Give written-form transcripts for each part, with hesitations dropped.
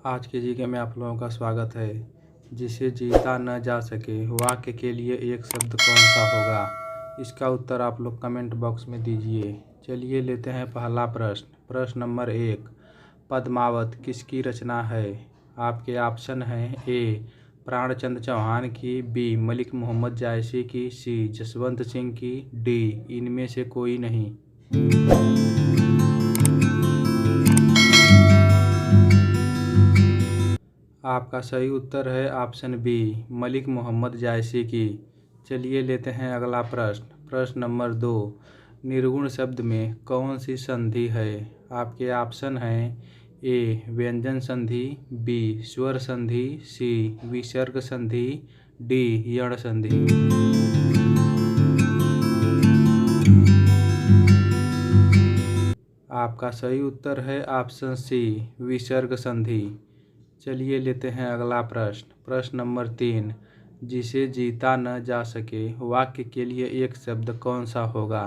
आज के जीके में आप लोगों का स्वागत है। जिसे जीता न जा सके वाक्य के लिए एक शब्द कौन सा होगा? इसका उत्तर आप लोग कमेंट बॉक्स में दीजिए। चलिए लेते हैं पहला प्रश्न। प्रश्न नंबर 1, पद्मावत किसकी रचना है? आपके ऑप्शन हैं ए प्राणचंद्र चौहान की, बी मलिक मोहम्मद जायसी की, सी जसवंत सिंह की, डी इनमें से कोई नहीं। आपका सही उत्तर है ऑप्शन बी मलिक मोहम्मद जायसी की। चलिए लेते हैं अगला प्रश्न। प्रश्न नंबर 2, निर्गुण शब्द में कौन सी संधि है? आपके ऑप्शन हैं ए व्यंजन संधि, बी स्वर संधि, सी विसर्ग संधि, डी यण संधि। आपका सही उत्तर है ऑप्शन सी विसर्ग संधि। चलिए लेते हैं अगला प्रश्न। प्रश्न नंबर 3, जिसे जीता न जा सके वाक्य के लिए एक शब्द कौन सा होगा?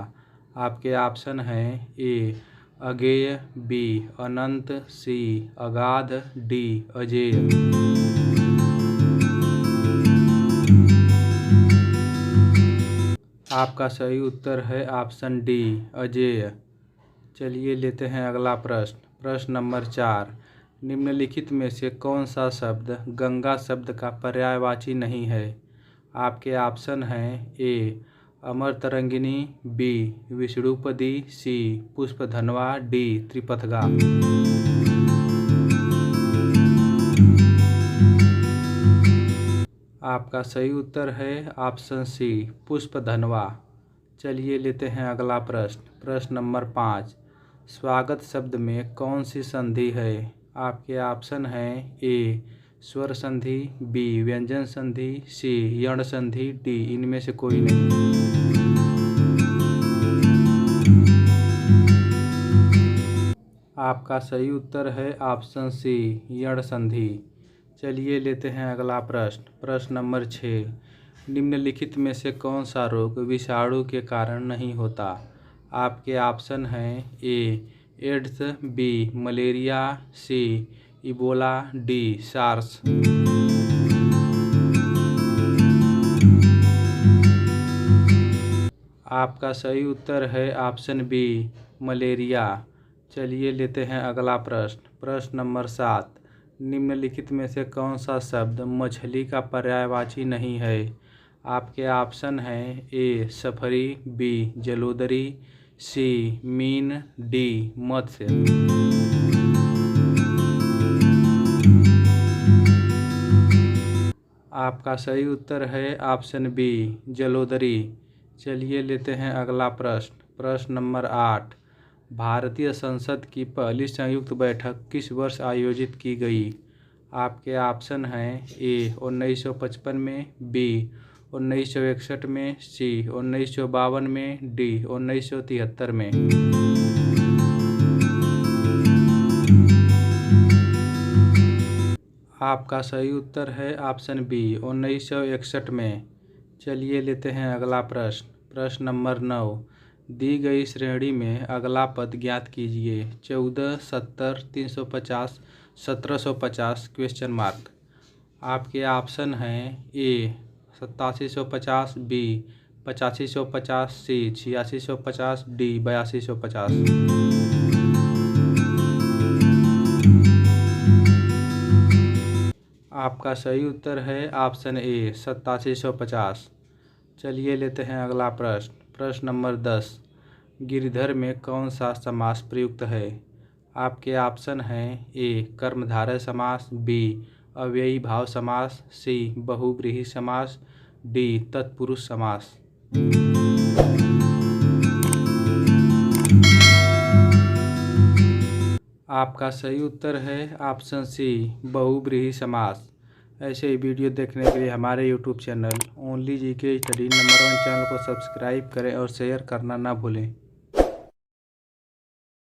आपके ऑप्शन हैं ए अगेय, बी अनंत, सी अगाध, डी अजेय। आपका सही उत्तर है ऑप्शन डी अजेय। चलिए लेते हैं अगला प्रश्न। प्रश्न नंबर 4, निम्नलिखित में से कौन सा शब्द गंगा शब्द का पर्यायवाची नहीं है? आपके ऑप्शन हैं ए अमर तरंगिनी, बी विष्णुपदी, सी पुष्पधनवा, डी त्रिपथगा। आपका सही उत्तर है ऑप्शन सी पुष्पधनवा। चलिए लेते हैं अगला प्रश्न। प्रश्न नंबर 5, स्वागत शब्द में कौन सी संधि है? आपके ऑप्शन हैं ए स्वर संधि, बी व्यंजन संधि, सी यण संधि, डी इनमें से कोई नहीं। आपका सही उत्तर है ऑप्शन सी यण संधि। चलिए लेते हैं अगला प्रश्न। प्रश्न नंबर 6, निम्नलिखित में से कौन सा रोग विषाणु के कारण नहीं होता? आपके ऑप्शन हैं ए एड्स, बी मलेरिया, सी इबोला, डी सार्स। आपका सही उत्तर है ऑप्शन बी मलेरिया। चलिए लेते हैं अगला प्रश्न। प्रश्न नंबर 7, निम्नलिखित में से कौन सा शब्द मछली का पर्यायवाची नहीं है? आपके ऑप्शन हैं ए सफरी, बी जलोदरी, सी मीन, डी मत्स्य। आपका सही उत्तर है ऑप्शन बी जलोदरी। चलिए लेते हैं अगला प्रश्न। प्रश्न नंबर 8, भारतीय संसद की पहली संयुक्त बैठक किस वर्ष आयोजित की गई? आपके ऑप्शन हैं ए 1955 में, बी 1961 में, सी 1952 में, डी 1973 में। आपका सही उत्तर है ऑप्शन बी 1961 में। चलिए लेते हैं अगला प्रश्न। प्रश्न नंबर 9, दी गई श्रेणी में अगला पद ज्ञात कीजिए। 14, 70, 350, 1750 क्वेश्चन मार्क। आपके ऑप्शन हैं ए 8750, बी 8550, सी 8650, डी 8250। आपका सही उत्तर है ऑप्शन ए 8750। चलिए लेते हैं अगला प्रश्न। प्रश्न नंबर 10, गिरधर में कौन सा समास प्रयुक्त है? आपके ऑप्शन हैं ए कर्मधारय समास, बी अव्ययी भाव समास, सी बहुव्रीहि समास, डी तत्पुरुष समास। आपका सही उत्तर है ऑप्शन सी बहुव्रीहि समास। ऐसे ही वीडियो देखने के लिए हमारे YouTube channel only GK study number 1 channel को सब्सक्राइब करें और शेयर करना ना भूलें।